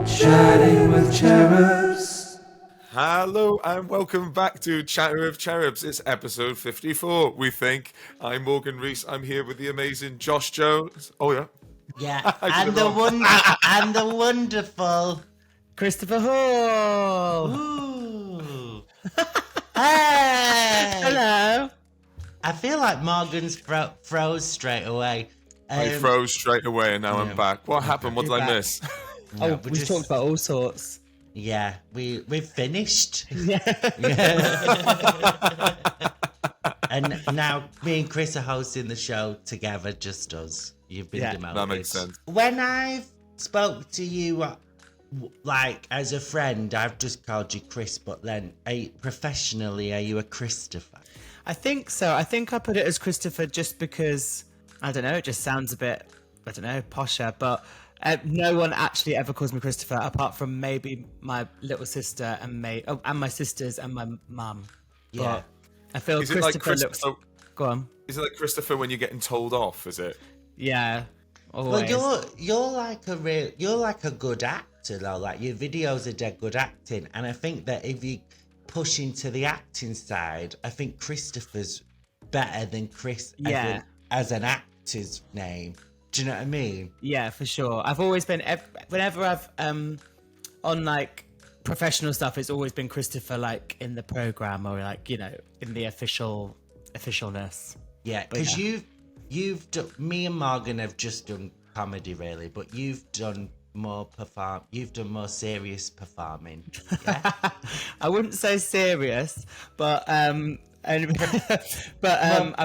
Chatting with Cherubs. Hello and welcome back to Chatting with Cherubs. It's episode 54, we think. I'm Morgan Rees. I'm here with the amazing Josh Jones. Oh, yeah. Yeah, and the wonderful Christopher Hall. Ooh. Hey! Hello. I feel like Morgan's froze straight away. I froze straight away and now I'm back. What happened? What did I miss? Oh, we've talked about all sorts. Yeah, we've finished. Yeah. And now me and Chris are hosting the show together, just us. You've been demoted. That makes sense. When I've spoke to you, like, as a friend, I've just called you Chris, but then professionally, are you a Christopher? I think so. I think I put it as Christopher just because, I don't know, it just sounds a bit, I don't know, posher, but no one actually ever calls me Christopher apart from maybe my little sister and and my sisters and my mum. Yeah. But I feel Christopher looks... Go on. Is it like Christopher when you're getting told off, is it? Yeah. Always. Well, you're like a good actor though. Like, your videos are dead good acting, and I think that if you push into the acting side, I think Christopher's better than Chris as an actor's name. Do you know what I mean? Yeah, for sure. I've always been, whenever I've on like professional stuff, it's always been Christopher, like in the program or like, you know, in the officialness. Yeah, because you've done, me and Morgan have just done comedy really, but you've done more serious performing. Yeah? I wouldn't say serious, but I've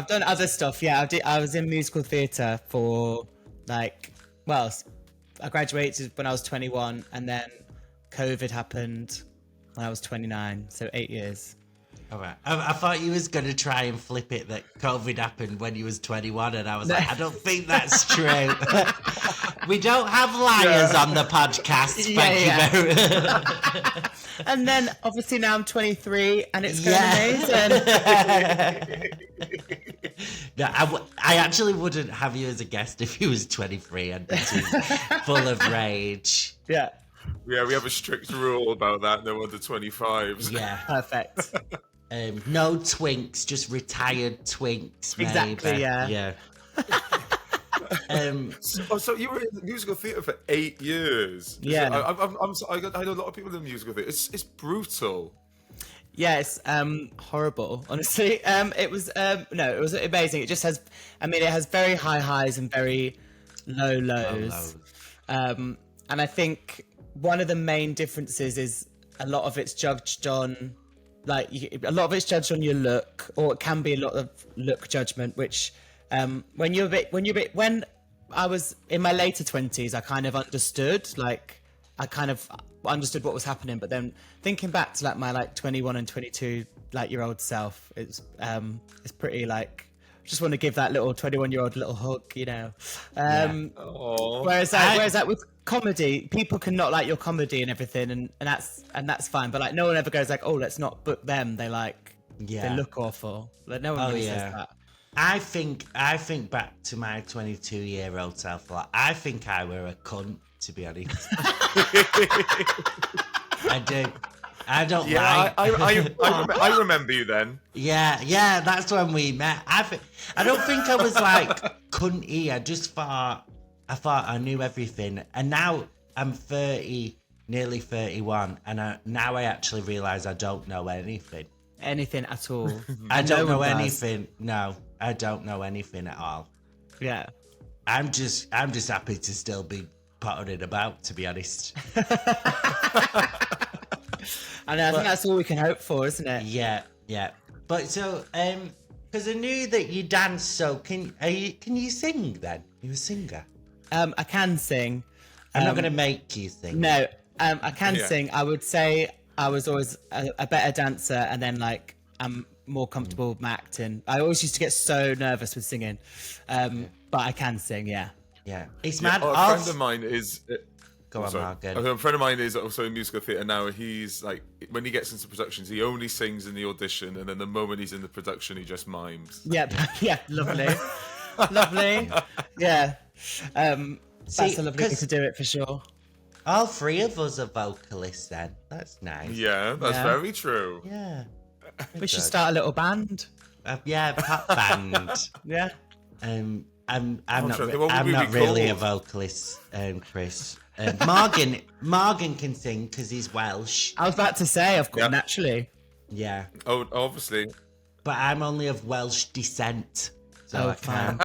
done other stuff. Yeah, I was in musical theatre for like, well, I graduated when I was 21 and then COVID happened when I was 29, so 8 years. All right. I thought you was going to try and flip it that COVID happened when you was 21, and I was like, I don't think that's true. We don't have liars on the podcast. Thank you very much. And then obviously now I'm 23 and it's going amazing. No, I actually wouldn't have you as a guest if you was 23 and full of rage. Yeah. Yeah, we have a strict rule about that. No under 25s. Yeah. Perfect. No twinks, just retired twinks. Maybe. Exactly. Yeah. Yeah. So you were in musical theatre for 8 years. Yeah. I know a lot of people in musical theatre. It's brutal. Yeah, it's horrible, honestly. It was amazing. It just has, it has very high highs and very low lows. And I think one of the main differences is a lot of it's judged on, like, your look, or it can be a lot of look judgment, which when I was in my later 20s, I kind of understood, what was happening, but then thinking back to like my like 21 and 22 like year old self, it's pretty like, just want to give that little 21-year-old little hug, you know. Whereas with comedy, people can not like your comedy and everything, and that's fine, but like no one ever goes like, oh, let's not book them, they look awful, like no one really says that. I think back to my 22-year-old self. Like, I think I were a cunt, to be honest. I do. I don't like. I remember you then. Yeah. That's when we met. I don't think I was like cunty. I just thought I knew everything, and now I'm 30, nearly 31, and now I actually realise I don't know anything. Anything at all. I don't know anything. No, I don't know anything at all. Yeah. I'm just happy to still be pottering about, to be honest. I think that's all we can hope for, isn't it? Yeah. But so, because I knew that you dance, so can you sing then? You a singer? I can sing. I'm not going to make you sing. No, I can sing. I would say I was always a better dancer, and then like I'm more comfortable with my acting. I always used to get so nervous with singing, but I can sing. Yeah. It's mad. A friend of mine is. Go on, Morgan. A friend of mine is also in musical theatre now. He's like, when he gets into productions, he only sings in the audition, and then the moment he's in the production, he just mimes. Yeah, lovely, lovely. Yeah, that's a lovely way to do it for sure. All three of us are vocalists then. That's nice. Yeah, that's Yeah. very true. Yeah. We should start a little band. Yeah, pop band. Yeah. I'm not, trying to think, what would I'm we not be really a called? vocalist, Chris. Morgan can sing because he's Welsh. I was about to say, of course, Yeah. naturally. Yeah, Oh, obviously. but I'm only of Welsh descent, so Oh, I can't.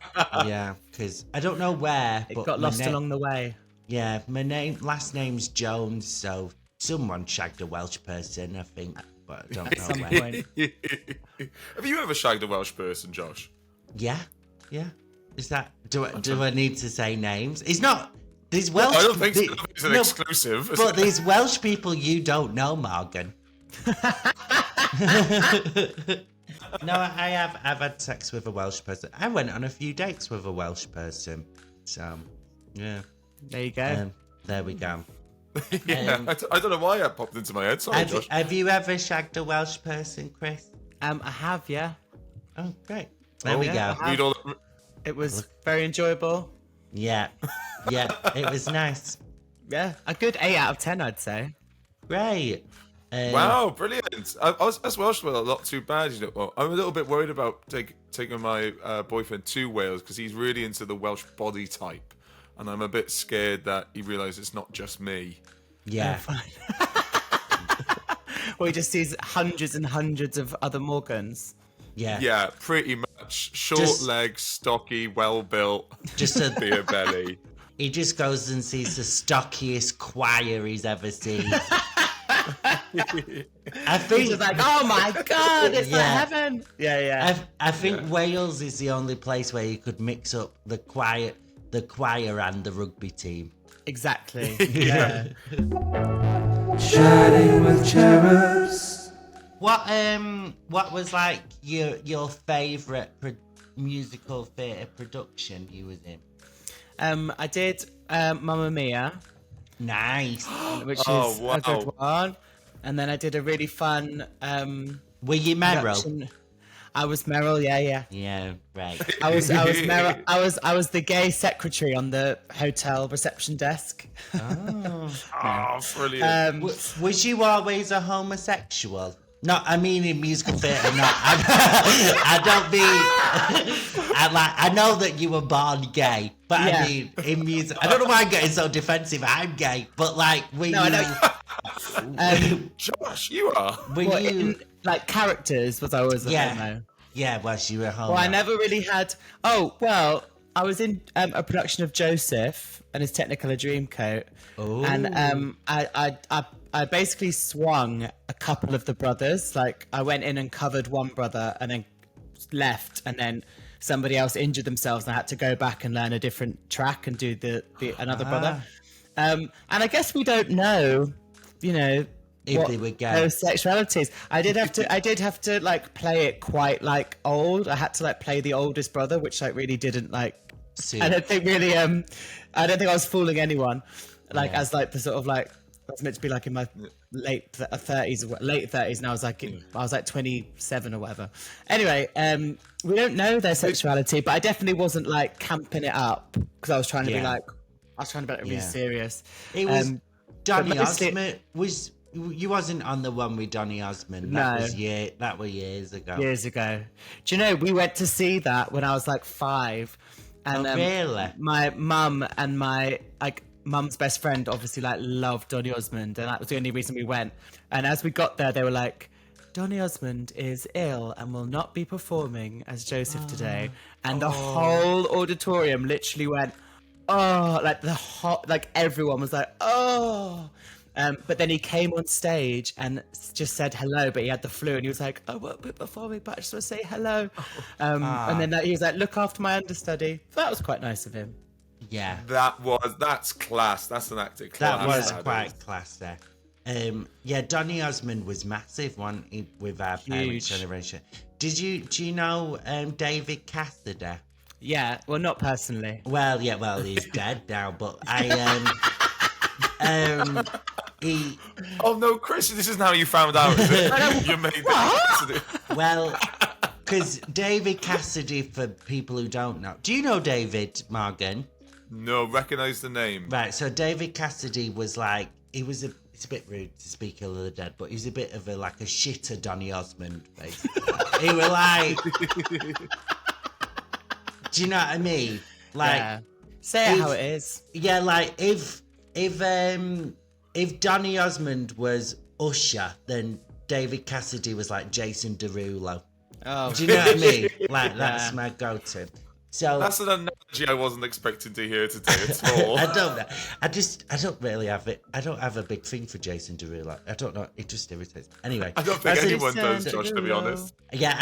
Yeah, because I don't know where. It but got my lost along the way. Yeah, my last name's Jones, so someone shagged a Welsh person, I think, but I don't know Some where. point. Have you ever shagged a Welsh person, Josh? Yeah. Is that? Do I need to say names? It's not. These Welsh. I don't think so. the- I think it's an no, exclusive. But these Welsh people you don't know, Morgan. No, I've had sex with a Welsh person. I went on a few dates with a Welsh person. So, yeah. There you go. There we go. yeah, I don't know why that popped into my head. Sorry, Josh. Have you ever shagged a Welsh person, Chris? I have, yeah. Oh, great. There we yeah. go. Read all It was very enjoyable. Yeah. Yeah, it was nice. Yeah, a good 8 out of 10, I'd say. Great. Wow, brilliant! As Welsh well, not too bad. You know, well, I'm a little bit worried about taking my boyfriend to Wales because he's really into the Welsh body type, and I'm a bit scared that he realises it's not just me. Yeah. Well, he just sees hundreds and hundreds of other Morgans. Yeah. Yeah, pretty much. Short Just- legs, stocky, well built, Just a beer belly. He just goes and sees the stockiest choir he's ever seen. I He's think just like, oh my god, it's like Yeah. heaven. Yeah. I think Wales is the only place where you could mix up the choir and the rugby team. Exactly. Yeah. Chatting with cherubs. What was like your favourite musical theatre production you was in? I did Mamma Mia, Nice. which Oh, is wow. a good one. And then I did a really fun Were you Meryl? production. I was Meryl, yeah. Yeah, right. I was Meryl. I was the gay secretary on the hotel reception desk. Oh, brilliant! Was you always a homosexual? No, I mean in musical theatre. No, I don't mean. I know that you were born gay, but Yeah. I mean in music. I don't know why I'm getting so defensive. I'm gay, but like, were No, I know. Josh, you are. Were Well, you? in, like characters was I always a Yeah. homo. Yeah, was you a homo? Well, I never really had. Oh well, I was in a production of Joseph and his Technicolor Dreamcoat, and I basically swung a couple of the brothers. Like I went in and covered one brother, and then left, and then somebody else injured themselves, and I had to go back and learn a different track and do the another brother. And I guess we don't know, you know. If what they were gay. those sexualities. I did have to like play it quite like old. I had to like play the oldest brother, which like really didn't like. Suit. I don't think really. I don't think I was fooling anyone. Like Yeah. as like the sort of like I was meant to be like in my late 30s, and I was like 27 or whatever. Anyway, we don't know their sexuality, but I definitely wasn't like camping it up because I was trying to be Yeah. like I was trying to be like, really Yeah. serious. It was Donny but mostly- Osmond. You wasn't on the one with Donny Osmond. No. That was years ago. Years ago. Do you know, we went to see that when I was like 5. And Oh, really? my mum and my mum's best friend obviously like loved Donny Osmond, and that was the only reason we went. And as we got there, they were like, Donny Osmond is ill and will not be performing as Joseph today. And the whole auditorium literally went, oh, like everyone was like, oh. But then he came on stage and just said hello, but he had the flu and he was like, I won't be performing, but I just want to say hello. And then he was like, look after my understudy. So that was quite nice of him. Yeah, That's class. That's an acting class. that was that quite is. class there. Yeah, Donny Osmond was massive one with our parents' Huge. generation. Do you know David Cassidy? Yeah, well, not personally. Well, he's dead now, but he Oh no, Chris! This isn't how you found out. Is it? You made it. well, because David Cassidy, for people who don't know, do you know David Morgan? No, recognise the name. Right, so David Cassidy was like, it's a bit rude to speak ill of the dead, but he was a bit of a shitter Donny Osmond, basically. He was like, do you know what I mean? Like, Yeah. Say it how it is. Yeah, like if Donny Osmond was Usher, then David Cassidy was like Jason Derulo. Oh, Do you know what I mean? Like, that's my go-to. So That's an analogy I wasn't expecting to hear today at all. I don't know. I don't really have it. I don't have a big thing for Jason Derulo. I don't know. It just irritates me. Anyway. I don't think anyone does, Josh, to be honest. Yeah,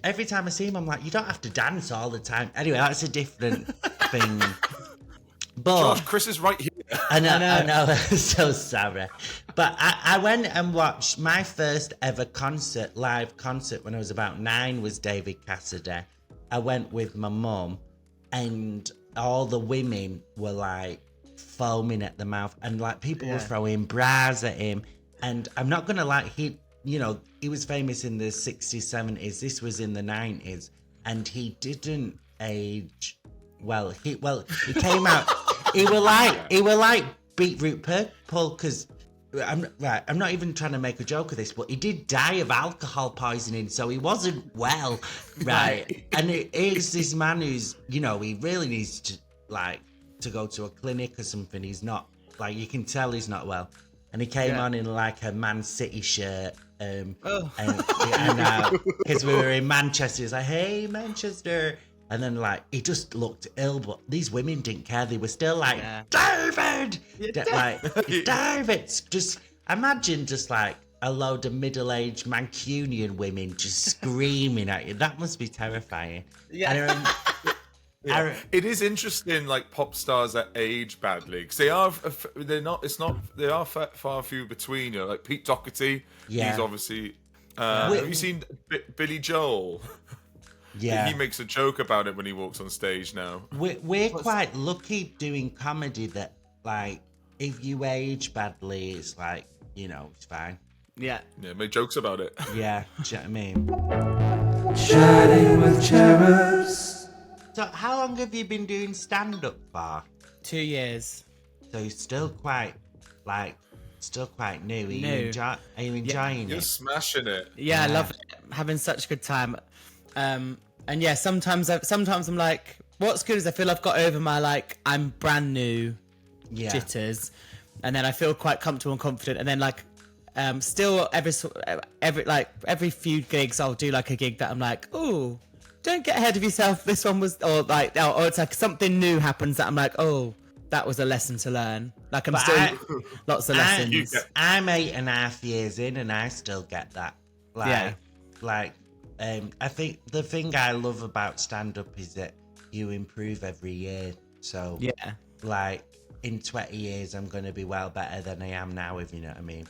every time I see him, I'm like, you don't have to dance all the time. Anyway, that's a different thing. But Josh, Chris is right here. I know. So sorry. But I went and watched my first ever live concert when I was about 9 was David Cassidy. I went with my mum and all the women were like foaming at the mouth and like people were throwing bras at him. And I'm not going to lie, he was famous in the 60s, 70s. This was in the 90s and he didn't age well. He came out, he were like Beetroot Purple because I'm not even trying to make a joke of this, but he did die of alcohol poisoning, so he wasn't well, right? And it is this man who's, he really needs to go to a clinic or something. He's not, you can tell he's not well. And he came on in like a Man City shirt, and because we were in Manchester, he was like, "Hey, Manchester." And then, he just looked ill, but these women didn't care. They were still like, David! David! Just imagine a load of middle-aged Mancunian women just screaming at you. That must be terrifying. Yeah. It is interesting, pop stars that age badly, because they are far few between. Like Pete Doherty, he's obviously. Have you seen Billy Joel? Yeah, he makes a joke about it when he walks on stage now. We're quite lucky doing comedy that, if you age badly, it's it's fine. Yeah. Yeah, make jokes about it. Yeah, do you know what I mean? Chatting with Cherubs. So, how long have you been doing stand-up for? 2 years. So you're still quite new. Are you enjoying You're it? smashing it. Yeah, I love it. Having such a good time. And yeah, sometimes I'm like, what's good is I feel I've got over my I'm brand new jitters, and then I feel quite comfortable and confident, and then still every few gigs I'll do a gig that I'm like, oh, don't get ahead of yourself. This one was or it's something new happens that I'm like, oh, that was a lesson to learn. Lots of lessons. I'm 8.5 years in, and I still get that. I think the thing I love about stand-up is that you improve every year. So, in 20 years, I'm going to be well better than I am now, if you know what I mean.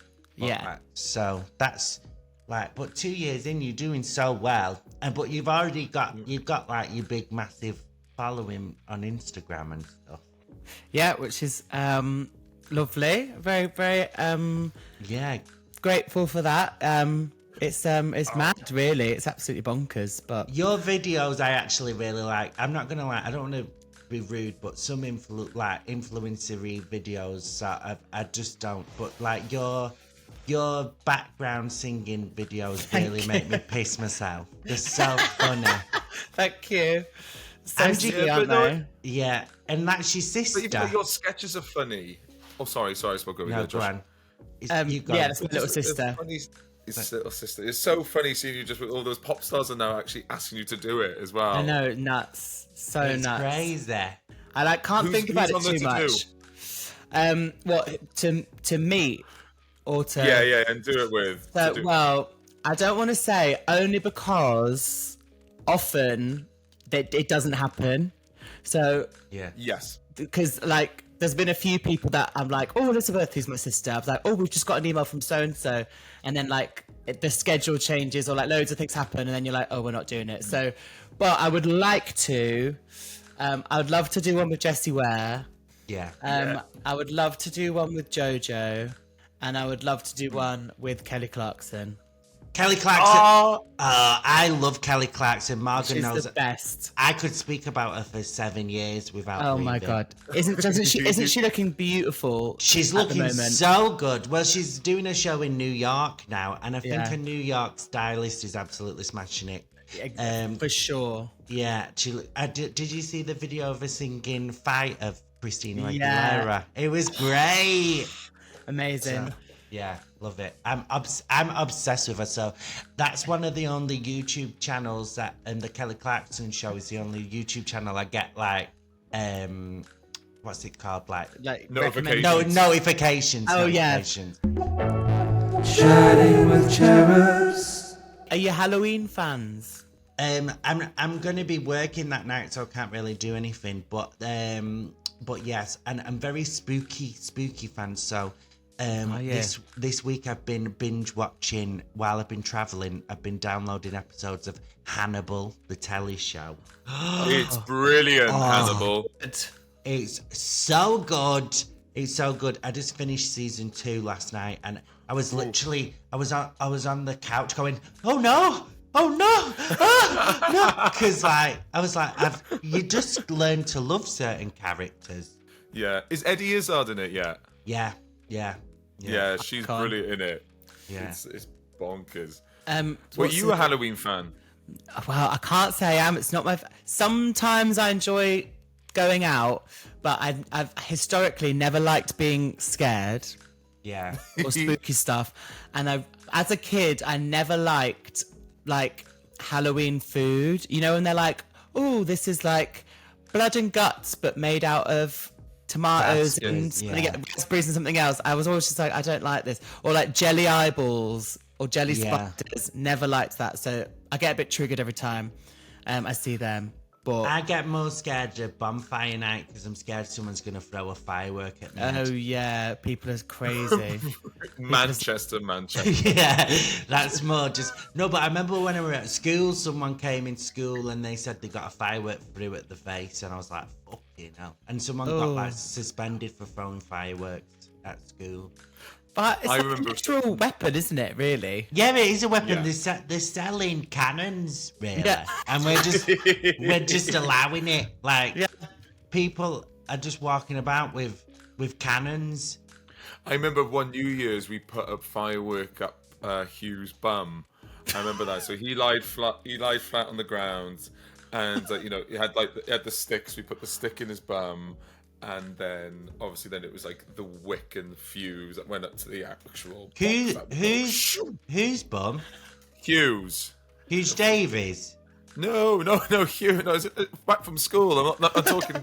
So that's but 2 years in, you're doing so well. But you've got your big, massive following on Instagram and stuff. Yeah, which is lovely. Very, very grateful for that. It's mad, really. It's absolutely bonkers. But your videos, I actually really like. I'm not gonna lie. I don't want to be rude, but some influencery videos, I just don't. But your background singing videos really make me piss myself. They're so funny. Thank you. So silly, aren't they? Yeah, and that's your sister. But even your sketches are funny. Oh, sorry, I spoke over you. No, Josh. go on. That's my little sister. His little sister. It's so funny seeing you just with all those pop stars are now actually asking you to do it as well. I know, nuts. So it's nuts. Crazy. I can't think about it too much. What to meet or to yeah, and do it with. Well, I don't want to say only because often it doesn't happen. So yes, because there's been a few people that I'm like, oh, Elizabeth, who's my sister. I was like, oh, we've just got an email from so and so, and then the schedule changes or loads of things happen, and then you're like, oh, we're not doing it. So, but I would like to. I would love to do one with Jessie Ware. Yeah. I would love to do one with JoJo, and I would love to do one with Kelly Clarkson. Kelly Clarkson. Oh, I love Kelly Clarkson. Morgan She's knows the best. I could speak about her for 7 years without Oh my breathing. god! Isn't she looking beautiful? She's at the looking moment? so good. Well, she's doing a show in New York now, and I think Yeah. her New York stylist is absolutely smashing it. For sure. Yeah, did you see the video of her singing "Fight" of Christina Aguilera? Yeah. It was great. Amazing. So, yeah, love it. I'm obsessed with her. So that's one of the only YouTube channels and the Kelly Clarkson show is the only YouTube channel I get like, what's it called? Like Notifications. notifications. Oh, yeah. Notifications. Chatting with Cherubs. Are you Halloween fans? I'm gonna be working that night, so I can't really do anything. But yes, and I'm very spooky fan. So this week I've been binge watching while I've been traveling. I've been downloading episodes of Hannibal, the telly show. it's brilliant, Hannibal. It's so good. It's so good. I just finished season 2 last night, and I was literally I was on the couch going, oh no, no, because I was like, you just learn to love certain characters. Yeah. Is Eddie Izzard in it yet? Yeah. Yeah, she's brilliant in it. Yeah. It's bonkers. Were What's you a Halloween fan? Well, I can't say I am. It's not my. Sometimes I enjoy going out, but I've historically never liked being scared Yeah. or spooky stuff. And as a kid, I never liked like Halloween food. You know, and they're like, "Oh, this is like blood and guts, but made out of tomatoes That's and good, yeah. raspberries and something else." I was always just like, I don't like this. Or like jelly eyeballs or jelly Yeah. spiders. Never liked that. So I get a bit triggered every time I see them. But I get more scared of bonfire night because I'm scared someone's going to throw a firework at me. oh yeah, people are crazy. Manchester. Yeah, that's more just... No, but I remember when I were at school, someone came in school and they said they got a firework through at the face, and I was like, fucking hell. And someone got like suspended for throwing fireworks at school. But it's I a remember- literal weapon, isn't it? Really? Yeah, it is a weapon. Yeah. They're selling cannons, really, Yeah. and we're just allowing it. Like people are just walking about with cannons. I remember one New Year's we put a firework up Hugh's bum. I remember that. So he lied flat. He lied flat on the ground, and he had the sticks. We put the stick in his bum, and then obviously it was like the wick and the fuse that went up to the actual. Who's bum? Hugh's. Hugh Davies. No, Hugh. No, it's back from school. I'm talking.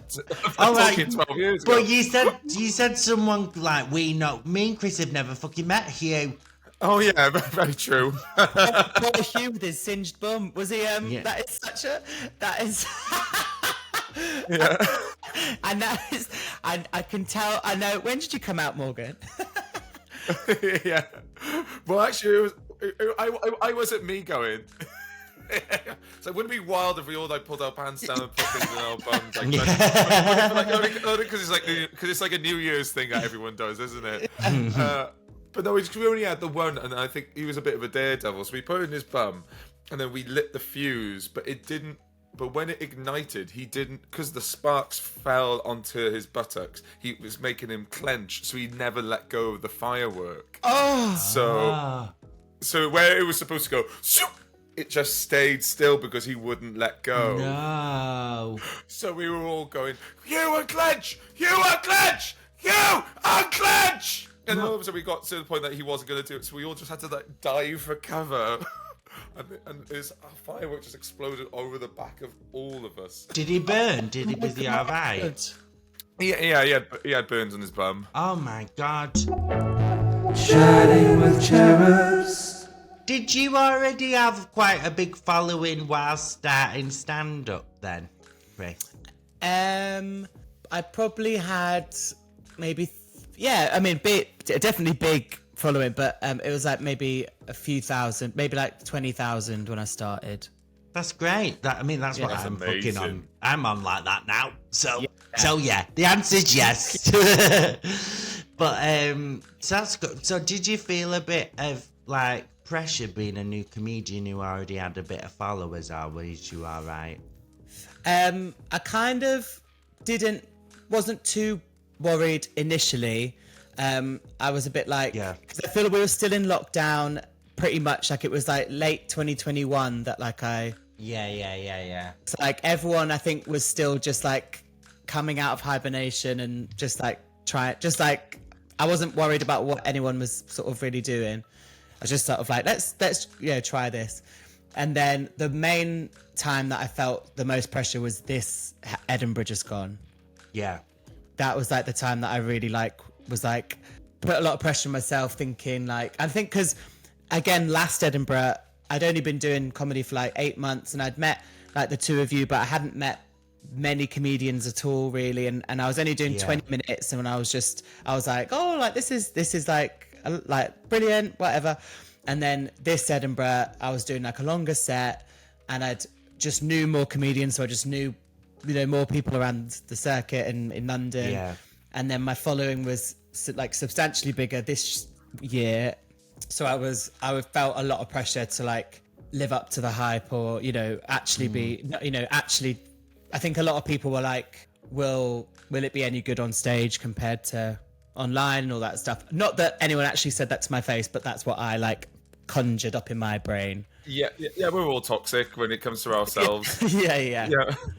All right. Talking 12 years ago. But you said someone like we know. Me and Chris have never fucking met Hugh. Oh yeah, very true. Poor Hugh with his singed bum. Was he? Yeah. That is. Yeah. And that is. I can tell. I know. When did you come out, Morgan? Yeah. Well, actually, I wasn't me going. So wouldn't it be wild if we all pulled our pants down and put things in our bums? Because it's like a New Year's thing that everyone does, isn't it? But no, we only had the one, and I think he was a bit of a daredevil. So we put it in his bum, and then we lit the fuse, but it didn't. But when it ignited, he didn't, because the sparks fell onto his buttocks. He was making him clench, so he never let go of the firework. So where it was supposed to go, it just stayed still because he wouldn't let go. No. So we were all going, you unclench! You unclench! You unclench! And then all of a sudden we got to the point that he wasn't going to do it, so we all just had to dive for cover. And his firework just exploded over the back of all of us. Did he burn? Did he? Was he alright? Yeah, he had burns on his bum. Oh my god. Chatting with Cherubs. Did you already have quite a big following while starting stand-up then, Chris? I probably had maybe, definitely big following, but it was like maybe a few thousand, maybe like 20,000 when I started. That's great. That's what That's I'm amazing. fucking on. I'm on like that now. So yeah, the answer's yes. But so that's good. So did you feel a bit of like pressure being a new comedian who already had a bit of followers, or was you all right? I kind of wasn't too worried initially. I was a bit like, because I feel we were still in lockdown pretty much, like it was like late 2021 that like Yeah. So like everyone I think was still just like coming out of hibernation and just like I wasn't worried about what anyone was sort of really doing. I was just sort of like, let's try this. And then the main time that I felt the most pressure was this Edinburgh just gone. Yeah. That was like the time that I really was like put a lot of pressure on myself, thinking like, I think because again, last Edinburgh, I'd only been doing comedy for like 8 months, and I'd met like the two of you, but I hadn't met many comedians at all really, and I was only doing 20 minutes, and I was like, oh, like this is like brilliant, whatever. And then this Edinburgh, I was doing like a longer set, and I'd just knew more comedians, so I just knew, more people around the circuit in London. Yeah. And then my following was like substantially bigger this year, so I felt a lot of pressure to like live up to the hype, or actually be, actually, I think a lot of people were like, will it be any good on stage compared to online and all that stuff? Not that anyone actually said that to my face, but that's what I like conjured up in my brain. Yeah, we're all toxic when it comes to ourselves. Yeah.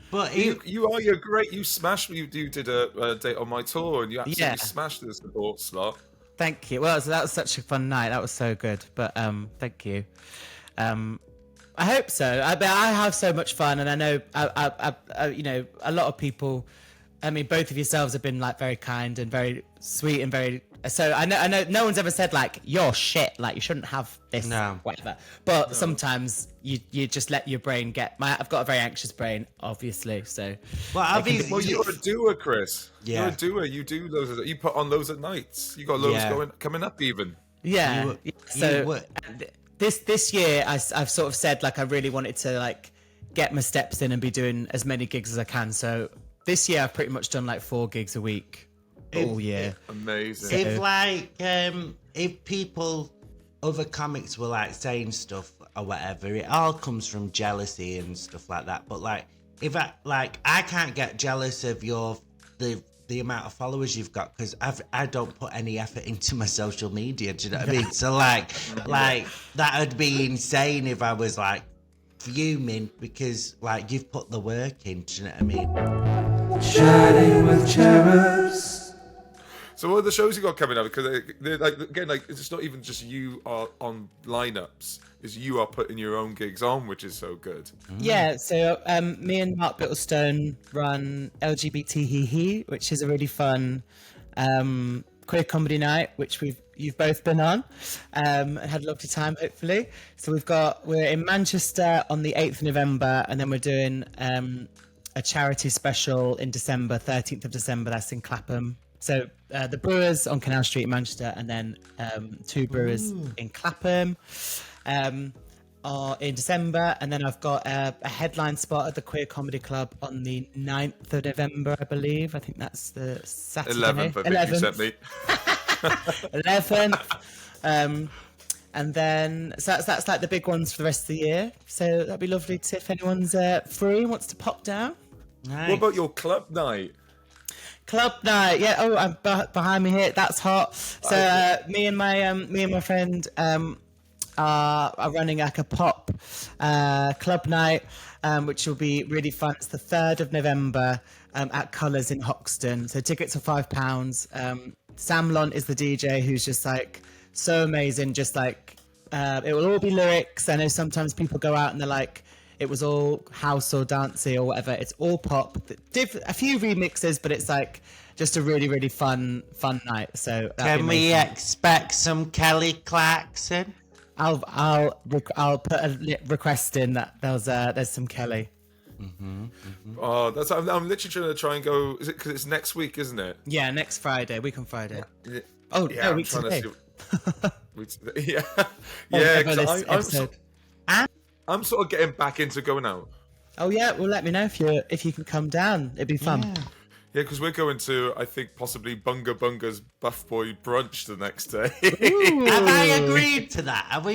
But you're great. You smashed. You did a date on my tour, and you absolutely smashed the support slot. Thank you. Well, that was such a fun night. That was so good. But thank you. I hope so. I have so much fun, and I know a lot of people. I mean, both of yourselves have been like very kind and very sweet and very. So I know no one's ever said like you're shit, like you shouldn't have this, whatever. But sometimes you just let your brain get. I've got a very anxious brain, obviously. So well, you're a doer, Chris. Yeah. You're a doer. You do those. You put on those at nights. You got loads coming up even. Yeah. This year, I've sort of said like I really wanted to like get my steps in and be doing as many gigs as I can. So this year I've pretty much done like 4 gigs a week all year. Amazing. If like if people, other comics were like saying stuff or whatever, it all comes from jealousy and stuff like that. But like if I can't get jealous of the amount of followers you've got, because I don't put any effort into my social media. Do you know what I mean? So like that would be insane if I was like fuming because like you've put the work in. Do you know what I mean? Chatting with cherubs. So what are the shows you got coming up? Because they're like, again, like it's not even just you are on lineups; is you are putting your own gigs on, which is so good. Yeah. So me and Mark Bittlestone run LGBTQ, which is a really fun queer comedy night, which you've both been on and had a lovely time, hopefully. So we're in Manchester on the 8th of November, and then we're doing a charity special in December, 13th of December. That's in Clapham. So the Brewers on Canal Street in Manchester, and then 2 Brewers in Clapham are in December. And then I've got a headline spot at the Queer Comedy Club on the 9th of November, I believe. I think that's the Saturday. 11th, I think you sent me. 11th. And then, so that's like the big ones for the rest of the year. So that'd be lovely if anyone's free and wants to pop down. Nice. What about your club night? Club night, yeah. Oh, I'm behind me here. That's hot. So me and my friend are running like a pop club night, which will be really fun. It's the 3rd of November at Colours in Hoxton. So tickets are £5. Sam Lont is the DJ, who's just like so amazing. Just like it will all be lyrics. I know sometimes people go out and they're like, it was all house or dancey or whatever. It's all pop. A few remixes, but it's like just a really, really fun night. So can we expect some Kelly Clarkson? I'll put a request in that there's some Kelly. Oh, I'm literally trying to go. Is it because it's next week, isn't it? Yeah, next Friday, week on Friday. Oh, no, week today. I'm sort of getting back into going out. Oh yeah, well let me know if you can come down. It'd be fun. Yeah, because we're going to, I think, possibly Bunga Bunga's Buff Boy brunch the next day. Have I agreed to that? Am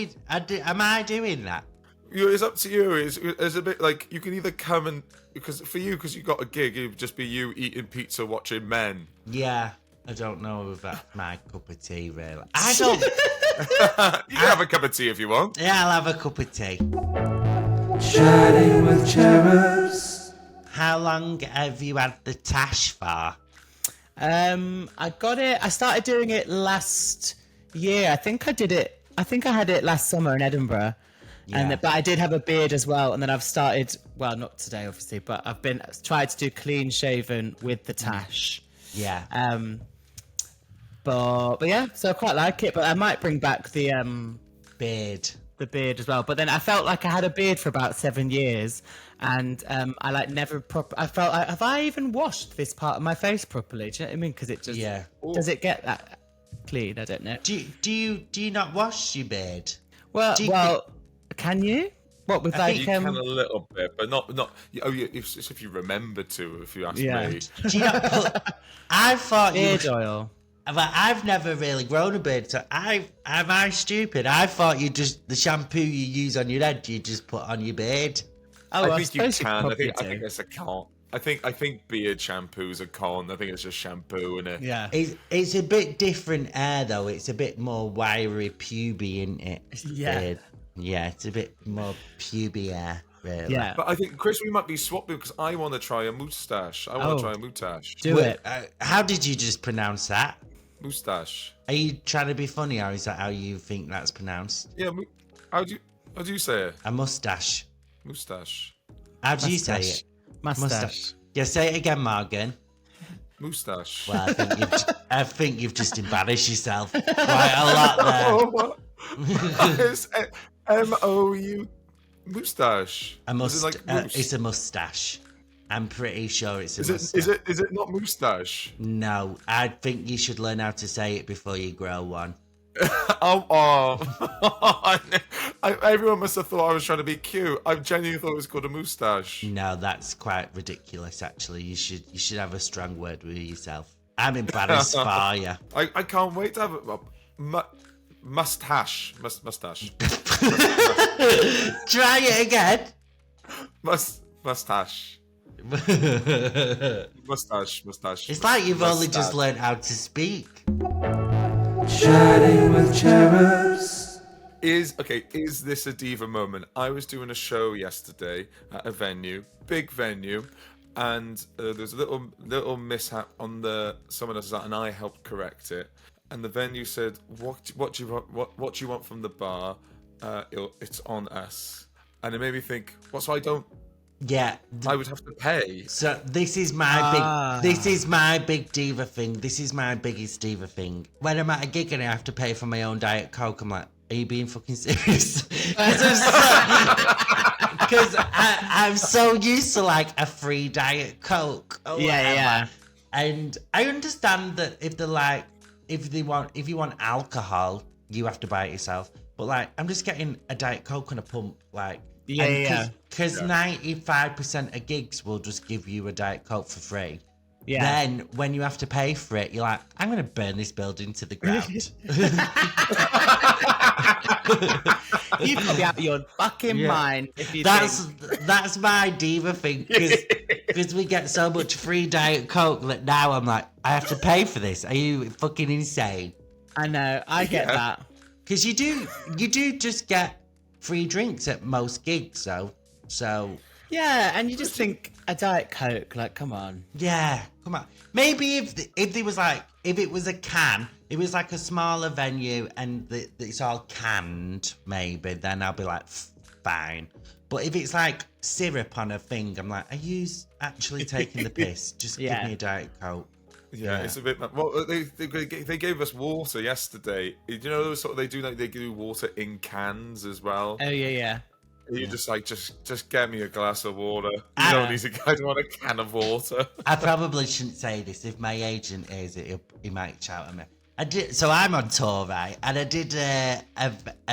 I doing that? It's up to you. It's a bit like you can either come and because you got a gig, it'd just be you eating pizza, watching Men. Yeah, I don't know if that's my cup of tea, really. I don't. You can have a cup of tea if you want. Yeah, I'll have a cup of tea. Chatting with Cherubs. How long have you had the tash for? I got it. I started doing it last year. I think I had it last summer in Edinburgh. Yeah. But I did have a beard as well, and then I've started. Well, not today, obviously, but I've tried to do clean shaven with the tash. Yeah. But yeah, so I quite like it. But I might bring back the Beard. beard as well. But then I felt like I had a beard for about 7 years, and I like never I felt like, have I even washed this part of my face properly? Do you know what I mean? Because it just does it get that clean? I don't know. Do you not wash your beard? Well, can you? What with like You can a little bit, but not. Oh, yeah, if you remember to, if you ask me. Do you not put? I thought beard oil. But I've never really grown a beard, so am I stupid? I thought the shampoo you use on your head, you just put on your beard. Oh, I think you can. I think do. it's a con. I think beard shampoo's a con. I think it's just shampoo, isn't it? Yeah. It's a bit different hair though. It's a bit more wiry, puby, isn't it? Yeah. Beard. Yeah, it's a bit more puby hair, really. Yeah. But I think, Chris, we might be swapping because I want to try a moustache. I want to try a moustache. Do it. How did you just pronounce that? Moustache. Are you trying to be funny, or is that how you think that's pronounced? Yeah. How do you say it? A mustache. Moustache. How do you say it? Mustache. Yeah, say it again, Morgan. Moustache. Well, I think you've just embarrassed yourself quite a lot there. It's M-O-U moustache. It's a mustache. I'm pretty sure it's a mustache. Is it not moustache? No, I think you should learn how to say it before you grow one. Everyone must have thought I was trying to be cute. I genuinely thought it was called a moustache. No, that's quite ridiculous. Actually, you should have a strong word with yourself. I'm embarrassed for you. I can't wait to have a mustache. Mustache. Try it again. Mustache. Mustache. It's like you've only just learned how to speak. Chatting with Cherubs. Is this a diva moment? I was doing a show yesterday at a venue, big venue, and there was a little mishap on someone else's and I helped correct it. And the venue said, "What do you want from the bar? It's on us." And it made me think, what? So I don't. Yeah, I would have to pay. So this is my big diva thing. This is my biggest diva thing. When I'm at a gig and I have to pay for my own Diet Coke, I'm like, are you being fucking serious? Because I'm so used to like a free Diet Coke. Or whatever. And I understand that if you want alcohol, you have to buy it yourself. But like, I'm just getting a Diet Coke and a pump, like. Because 95% of gigs will just give you a Diet Coke for free. Yeah. Then when you have to pay for it, you're like, I'm going to burn this building to the ground. You've got to be out of your fucking mind if you That's my diva thing. Because we get so much free Diet Coke that now I'm like, I have to pay for this. Are you fucking insane? I know. I get that. Because you do just get free drinks at most gigs, though. So yeah, and you just think a Diet Coke, like, come on. Yeah, come on. Maybe if it was a can, it was like a smaller venue and it's all canned, maybe then I'll be like, fine. But if it's like syrup on a thing, I'm like, are you actually taking the piss? Just give me a Diet Coke. Yeah, it's a bit. Well, they gave us water yesterday. You know, they do water in cans as well. Oh yeah. You just like just get me a glass of water. You don't need I don't want a can of water. I probably shouldn't say this. If my agent hears it, he might shout at me. So I'm on tour, right? And I did a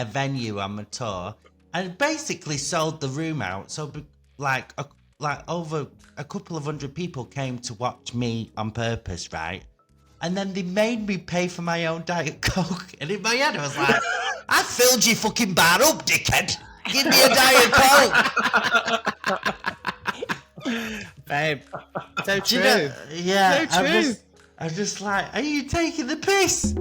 venue on my tour, and basically sold the room out. So like like over a couple of hundred people came to watch me on purpose, right? And then they made me pay for my own Diet Coke. And in my head, I was like, I filled your fucking bar up, dickhead. Give me a Diet Coke. Babe, so true. You know, yeah, So true. I'm just like, are you taking the piss?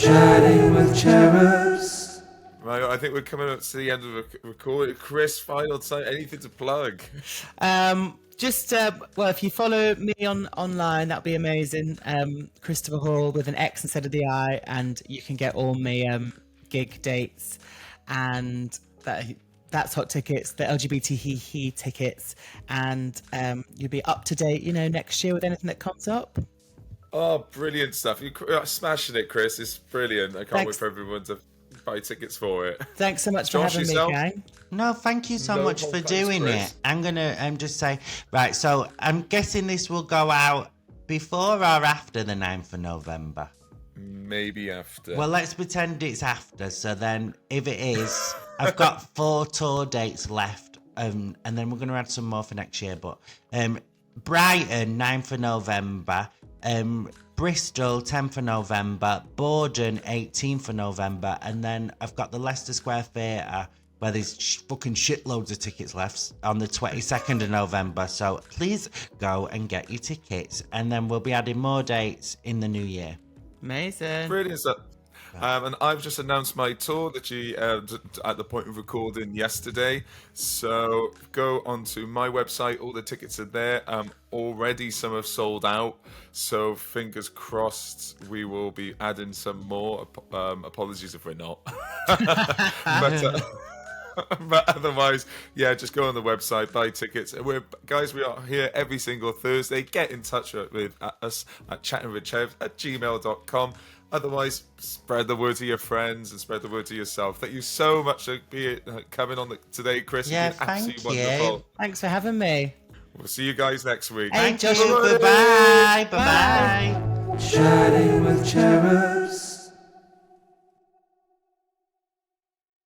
Chatting with cherubs. Right, I think we're coming up to the end of the recording. Chris, final time, anything to plug? Well, if you follow me online, that'd be amazing. Christopher Hall with an X instead of the I, and you can get all my gig dates, and that's hot tickets, the LGBTQ tickets, and you'll be up to date, next year with anything that comes up. Oh, brilliant stuff. You're smashing it, Chris. It's brilliant. I can't Thanks. wait for everyone to buy tickets for it. Thanks so much for Josh, having yourself? me, gang. No, thank you so No much for thanks, doing Chris. it. I'm going to just say, right, so I'm guessing this will go out before or after the 9th of November. Maybe after. Well, let's pretend it's after. So then, if it is, I've got 4 tour dates left, and then we're going to add some more for next year. But Brighton, 9th of November, Bristol, 10th of November, Borden, 18th of November, and then I've got the Leicester Square Theatre, where there's fucking shitloads of tickets left, on the 22nd of November. So please go and get your tickets, and then we'll be adding more dates in the new year. Amazing. Brilliant stuff. And I've just announced my tour that you at the point of recording yesterday. So go onto my website. All the tickets are there. Already some have sold out. So fingers crossed we will be adding some more. Apologies if we're not. But otherwise, yeah, just go on the website, buy tickets. We are here every single Thursday. Get in touch with us at chattingwithcherubs@gmail.com. Otherwise, spread the word to your friends and spread the word to yourself. Thank you so much for coming on today, Chris. Yeah, You've been absolutely thank you. wonderful. Thanks for having me. We'll see you guys next week. Hey, Thank you. Joshua. Bye-bye. Bye-bye. Chatting with cherubs.